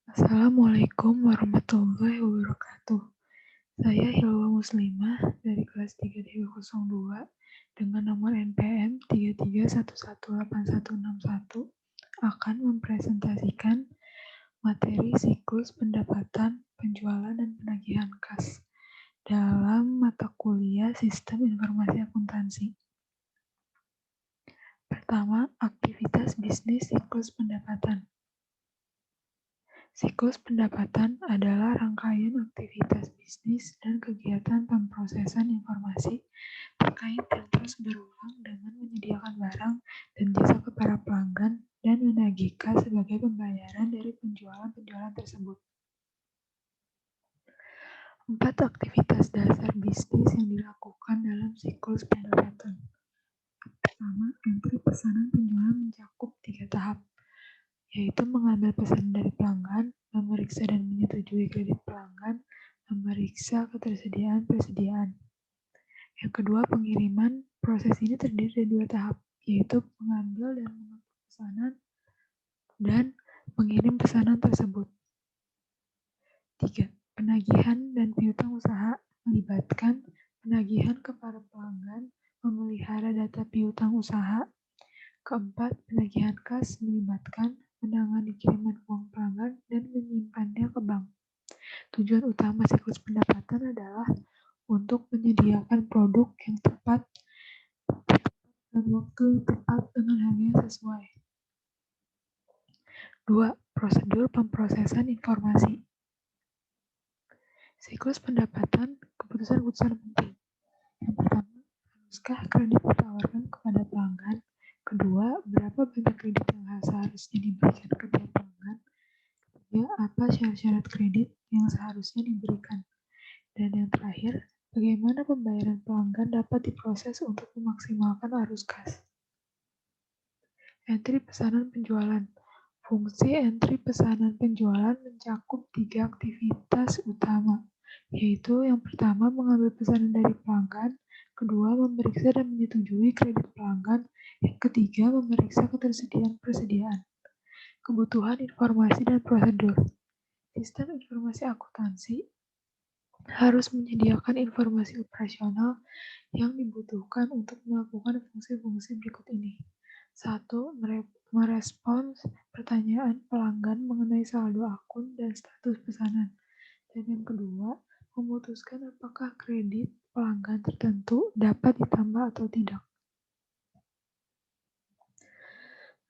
Assalamualaikum warahmatullahi wabarakatuh. Saya Hilwa Muslimah dari kelas 3302 dengan nomor NPM 33118161 akan mempresentasikan materi siklus pendapatan, penjualan, dan penagihan kas dalam mata kuliah Sistem Informasi Akuntansi. Pertama, aktivitas bisnis siklus pendapatan. Siklus pendapatan adalah rangkaian aktivitas bisnis dan kegiatan pemrosesan informasi terkait yang terus berulang dengan menyediakan barang dan jasa ke para pelanggan dan menagih kas sebagai pembayaran dari penjualan-penjualan tersebut. 4 aktivitas dasar bisnis yang dilakukan dalam siklus pendapatan. Pertama, entry pesanan penjualan mencakup 3 tahap, yaitu mengambil pesanan dari pelanggan, memeriksa dan menyetujui kredit pelanggan, memeriksa ketersediaan persediaan. Yang kedua, pengiriman. Proses ini terdiri dari 2 tahap, yaitu mengambil dan mengupload pesanan dan mengirim pesanan tersebut. 3. Penagihan dan piutang usaha melibatkan penagihan ke para pelanggan, memelihara data piutang usaha. Keempat, penagihan kas melibatkan menangani kiriman uang pelanggan dan menyimpannya ke bank. Tujuan utama siklus pendapatan adalah untuk menyediakan produk yang tepat dan waktu yang tepat dengan harga yang sesuai. 2. Prosedur pemrosesan informasi. Siklus pendapatan, keputusan-keputusan penting. Yang pertama, haruskah kredit ditawarkan kepada pelanggan? Kedua, berapa banyak kredit yang seharusnya diberikan ke tiap pelanggan? Ketiga, apa syarat-syarat kredit yang seharusnya diberikan? Dan yang terakhir, bagaimana pembayaran pelanggan dapat diproses untuk memaksimalkan arus kas? Entry pesanan penjualan. Fungsi entry pesanan penjualan mencakup 3 aktivitas utama, yaitu yang pertama mengambil pesanan dari pelanggan, kedua memeriksa dan menyetujui kredit pelanggan, yang ketiga memeriksa ketersediaan persediaan. Kebutuhan informasi dan prosedur. Sistem informasi akuntansi harus menyediakan informasi operasional yang dibutuhkan untuk melakukan fungsi-fungsi berikut ini. 1. Merespons pertanyaan pelanggan mengenai saldo akun dan status pesanan. Dan yang kedua, memutuskan apakah kredit pelanggan tertentu dapat ditambah atau tidak.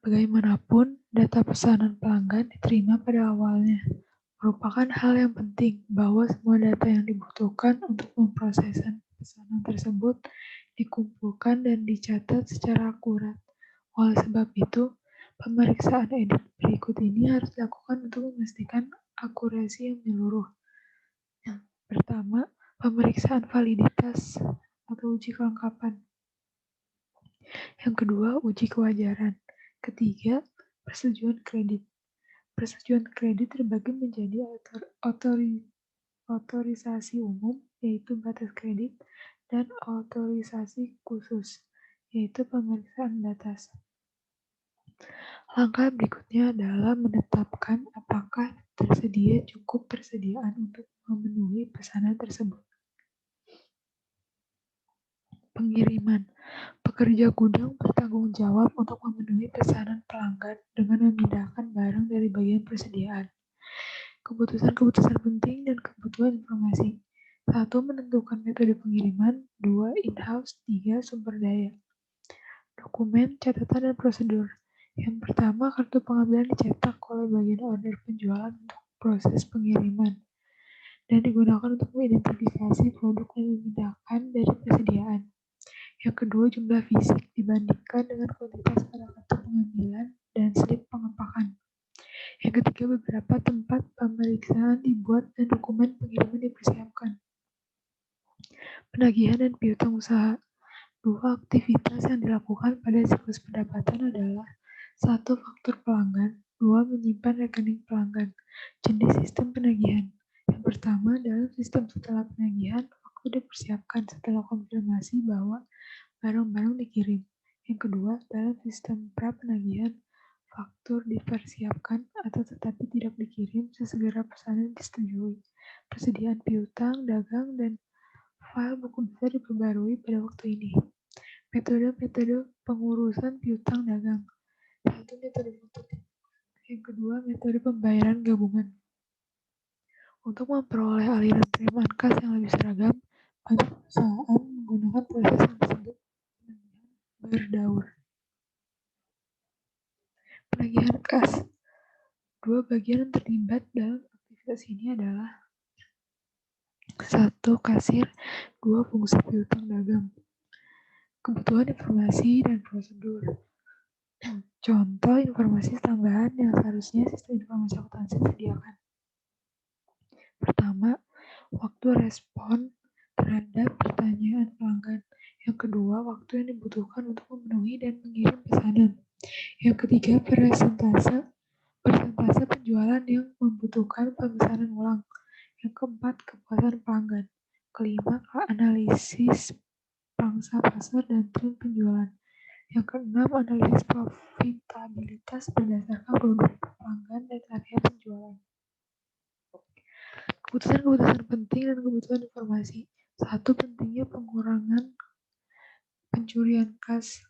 Bagaimanapun, data pesanan pelanggan diterima pada awalnya. Merupakan hal yang penting bahwa semua data yang dibutuhkan untuk memprosesan pesanan tersebut dikumpulkan dan dicatat secara akurat. Oleh sebab itu, pemeriksaan edit berikut ini harus dilakukan untuk memastikan akurasi yang menyeluruh. Yang pertama, pemeriksaan validitas atau uji kelengkapan. Yang kedua, uji kewajaran. Ketiga, persetujuan kredit. Persetujuan kredit terbagi menjadi otorisasi umum, yaitu batas kredit, dan otorisasi khusus, yaitu pemeriksaan batas. Langkah berikutnya adalah menetapkan apakah tersedia cukup persediaan untuk memenuhi pesanan tersebut. Pengiriman. Pekerja gudang bertanggung jawab untuk memenuhi pesanan pelanggan dengan memindahkan barang dari bagian persediaan. Keputusan-keputusan penting dan kebutuhan informasi. 1. Menentukan metode pengiriman. 2. In-house. 3. Sumber daya. Dokumen, catatan, dan prosedur. Yang pertama, kartu pengambilan dicetak oleh bagian order penjualan untuk proses pengiriman dan digunakan untuk mengidentifikasi produk yang dimindahkan dari persediaan. Yang kedua, jumlah fisik dibandingkan dengan kuantitas pada kartu pengambilan dan slip pengepakan. Yang ketiga, beberapa tempat pemeriksaan dibuat dan dokumen pengiriman dipersiapkan. Penagihan dan piutang usaha. 2 aktivitas yang dilakukan pada siklus pendapatan adalah 1. Faktur pelanggan. 2. Menyimpan rekening pelanggan. Jenis sistem penagihan. Yang pertama, dalam sistem setelah penagihan, faktur dipersiapkan setelah konfirmasi bahwa barang-barang dikirim. Yang kedua, dalam sistem pra-penagihan, faktur dipersiapkan atau tetapi tidak dikirim sesegera pesanan disetujui. Persediaan piutang, dagang, dan file buku bisa diperbarui pada waktu ini. Metode-metode pengurusan piutang dagang. Satu, metode prototipe. Yang kedua, metode pembayaran gabungan. Untuk memperoleh aliran penerimaan kas yang lebih seragam, banyak perusahaan menggunakan proses yang disebut penagihan berdaur. Penagihan kas. Dua bagian yang terlibat dalam aktivitas ini adalah 1. Kasir, 2. Fungsi piutang dagang. Kebutuhan informasi dan prosedur. Contoh informasi tambahan yang seharusnya sistem informasi akuntansi sediakan. Pertama, waktu respon terhadap pertanyaan pelanggan. Yang kedua, waktu yang dibutuhkan untuk memenuhi dan mengirim pesanan. Yang ketiga, persentase penjualan yang membutuhkan pemesanan ulang. Yang keempat, kepuasan pelanggan. Kelima, analisis pangsa pasar dan tren penjualan. Yang keenam, analisis profitabilitas berdasarkan produk pelanggan dan area penjualan. Keputusan-keputusan penting dan kebutuhan informasi. 1. Pentingnya pengurangan pencurian kas.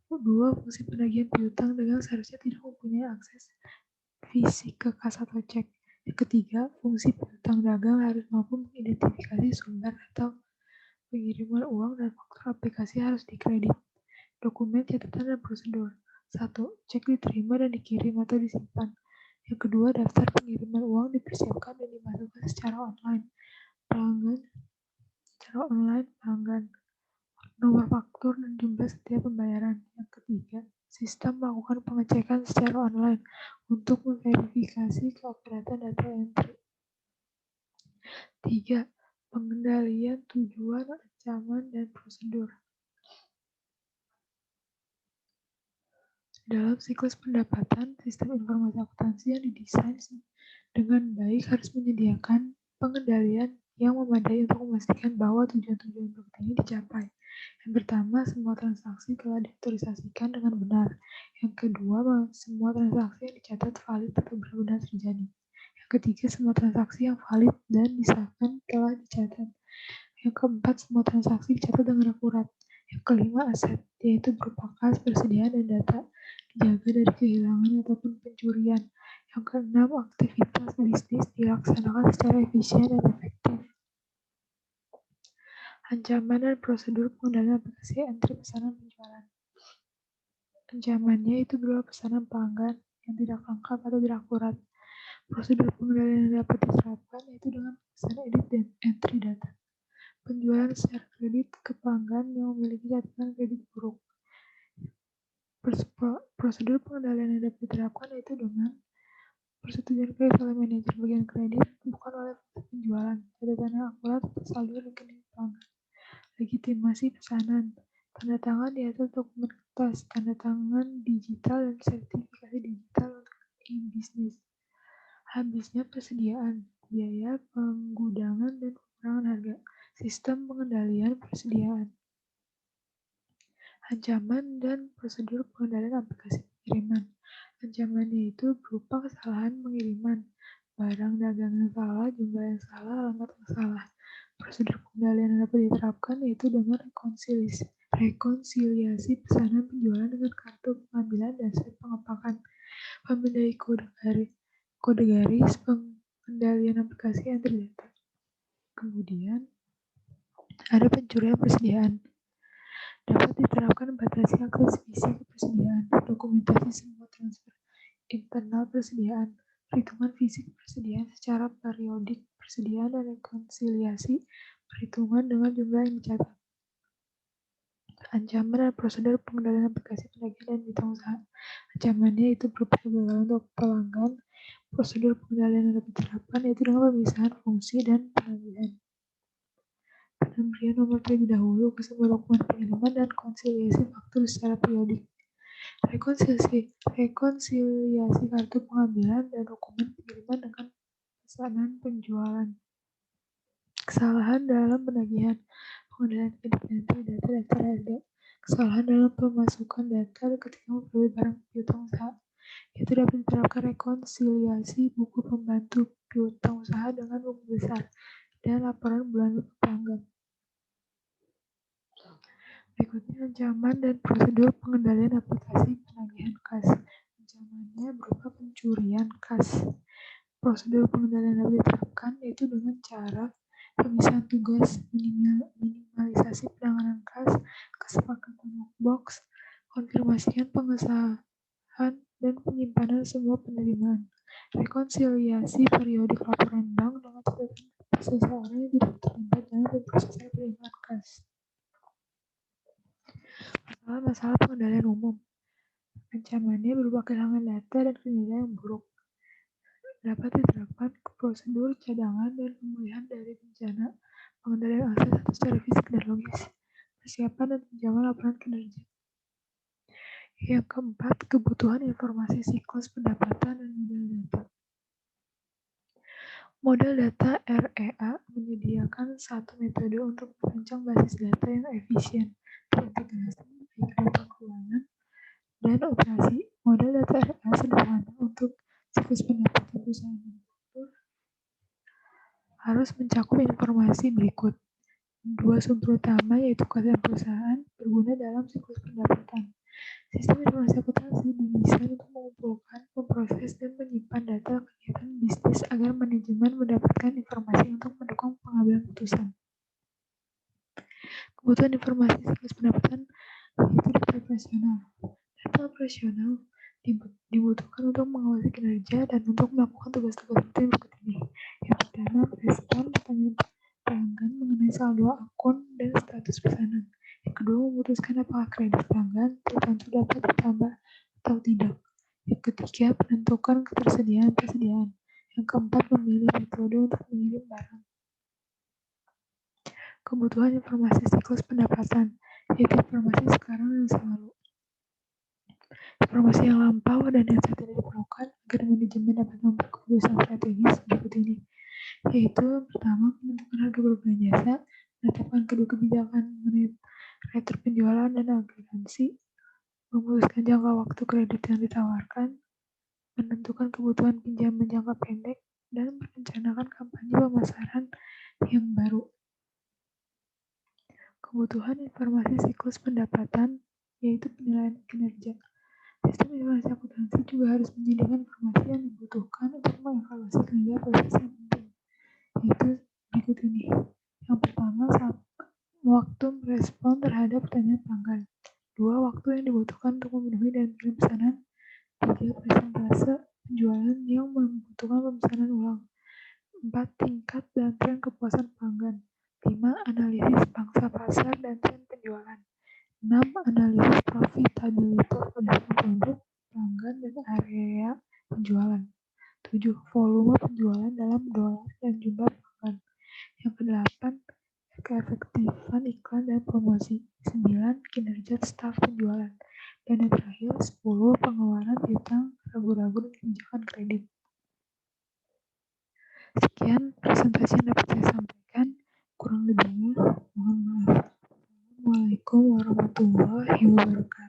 2. Fungsi penagihan piutang dagang seharusnya tidak mempunyai akses fisik ke kas atau cek. Yang ketiga, fungsi piutang dagang harus mampu mengidentifikasi sumber atau pengiriman uang dan faktur aplikasi harus dikredit. Dokumen, catatan, dan prosedur. 1. Cek diterima dan dikirim atau disimpan. Yang kedua, daftar pengiriman uang dipersiapkan dan dimasukkan secara online. Pelanggan. Nomor faktur dan jumlah setiap pembayaran. Yang ketiga, sistem melakukan pengecekan secara online untuk memverifikasi keakuratan data entry. 3. Pengendalian tujuan, ancaman, dan prosedur. Dalam siklus pendapatan, sistem informasi akuntansi yang didesain dengan baik harus menyediakan pengendalian yang memadai untuk memastikan bahwa tujuan-tujuan berikut ini dicapai. Yang pertama, semua transaksi telah diautorisasikan dengan benar. Yang kedua, semua transaksi yang dicatat valid atau benar-benar terjadi. Yang ketiga, semua transaksi yang valid dan disahkan telah dicatat. Yang keempat, semua transaksi dicatat dengan akurat. Yang kelima, aset, yaitu berupa kas, persediaan, dan data, dijaga dari kehilangan ataupun pencurian. Yang keenam, aktivitas bisnis dilaksanakan secara efisien dan efektif. Ancaman dan prosedur pengendalian aplikasi entry pesanan penjualan. Ancamannya itu berupa pesanan pelanggan yang tidak lengkap atau tidak akurat. Prosedur pengendalian yang dapat diterapkan yaitu dengan pesanan edit dan entry data. Penjualan secara kredit ke pelanggan yang memiliki catatan kredit buruk. Prosedur pengendalian yang dapat diterapkan yaitu dengan persetujuan kredit oleh manajer bagian kredit, bukan oleh penjualan. Catatan yang akurat atas saldo rekening pelanggan. Legitimasi pesanan. Tanda tangan di atas dokumen kertas, tanda tangan digital, dan sertifikasi digital untuk e-bisnis. Habisnya persediaan, biaya penggudangan, dan pengurangan harga. Sistem pengendalian persediaan. Ancaman dan prosedur pengendalian aplikasi pengiriman. Ancamannya itu berupa kesalahan pengiriman, barang dagang yang salah, jumlah yang salah, alamat yang salah. Prosedur pengendalian yang dapat diterapkan yaitu dengan rekonsiliasi pesanan penjualan dengan kartu pengambilan dan set pengepakan, memindai kode garis pengendalian aplikasi yang terdata. Kemudian ada pencurian persediaan. Dapat diterapkan batasi akses fisik persediaan, dokumentasi semua transfer internal persediaan, perhitungan fisik persediaan secara periodik persediaan, dan rekonsiliasi perhitungan dengan jumlah yang dicatat. Ancaman dan prosedur pengendalian aplikasi penagihan dan mitra usaha. Ancamannya itu berupa kegagalan untuk pelanggan. Prosedur pengendalian yang dapat diterapkan yaitu dengan pemisahan fungsi dan penagihan. Pemberian nomor terlebih dahulu ke semua dokumen pengiriman dan konsiliasi faktur secara periodik. Rekonsiliasi kartu pengambilan dan dokumen pengiriman dengan pesanan penjualan. Kesalahan dalam penagihan, pengendalian kredit data daftar harga. Kesalahan dalam pemasukan data ketika memperoleh barang piutang usaha. Itu dapat diterapkan rekonsiliasi buku pembantu piutang usaha dengan buku besar dan laporan bulanan ke pelanggan. Berikutnya ancaman dan prosedur pengendalian aplikasi penagihan kas. Ancamannya berupa pencurian kas. Prosedur pengendalian dapat diterapkan yaitu dengan cara pemisahan tugas, minimalisasi penanganan kas, kesepakatan box, konfirmasikan pengesahan dan penyimpanan semua penerimaan, rekonsiliasi periodik laporan bank dengan catatan seseorang yang tidak terlibat dalam pemrosesan penerimaan kas. Masalah pengendalian umum. Ancamannya berupa kehilangan data dan kinerja yang buruk. Dapat diterapkan prosedur cadangan dan pemulihan dari bencana, pengendalian akses atau secara fisik dan logis, persiapan dan pinjaman laporan kinerja. Yang keempat, kebutuhan informasi siklus pendapatan dan model data. Model data REA menyediakan satu metode untuk merancang basis data yang efisien, terintegrasi, baik data keuangan dan operasi. Model data REA sederhana untuk siklus pendapatan perusahaan manufaktur harus mencakup informasi berikut. Dua sumber utama yaitu kas dan perusahaan berguna dalam siklus pendapatan. Sistem informasi akuntansi didesain untuk mengumpulkan, memproses, dan menyimpan data kegiatan bisnis agar manajemen mendapatkan informasi untuk mendukung pengambilan putusan. Kebutuhan informasi siklus pendapatan yaitu data operasional. Data operasional dibutuhkan untuk mengawasi kinerja dan untuk melakukan tugas-tugas rutin berikut ini. Yang pertama, respon pertanyaan pelanggan mengenai saldo akun dan status pesanan. Yang kedua, memutuskan apakah kredit pelanggan tertentu dapat ditambah atau tidak. Yang ketiga, menentukan ketersediaan. Yang keempat, memilih metode untuk mengirim barang. Kebutuhan informasi siklus pendapatan, yaitu informasi sekarang dan selalu. Informasi yang lampau dan yang saat ini diperlukan agar manajemen dapat membuat keputusan strategis berikut ini, yaitu pertama, menentukan harga barang dan jasa, menetapkan kedua kebijakan mengenai retur penjualan dan agensi, memutuskan jangka waktu kredit yang ditawarkan, menentukan kebutuhan pinjaman jangka pendek, dan merencanakan kampanye pemasaran yang baru. Kebutuhan informasi siklus pendapatan, yaitu penilaian kinerja. Sistem informasi akuntansi juga harus menyediakan informasi yang dibutuhkan untuk mengevaluasi kinerja proses yang penting, yaitu berikut ini. Yang pertama, waktu merespon terhadap pertanyaan pelanggan. 2. Waktu yang dibutuhkan untuk memenuhi dan mengirim pesanan. 3. Persentase penjualan yang membutuhkan pemesanan ulang. 4. Tingkat dan tren kepuasan pelanggan. 5. Analisis pangsa pasar dan tren penjualan. 6. Analisis profitabilitas berdasarkan produk, pelanggan, dan area penjualan. 7. Volume penjualan dalam dolar dan jumlah pelanggan. Yang ke-8, keefektifan iklan dan promosi. 9. Kinerja staf penjualan. Dan yang terakhir, 10. Pengeluaran piutang, ragu-ragu, dan kebijakan kredit. Sekian presentasi yang dapat saya sampaikan. Kurang lebihnya, mohon maaf. Assalamualaikum warahmatullahi wabarakatuh.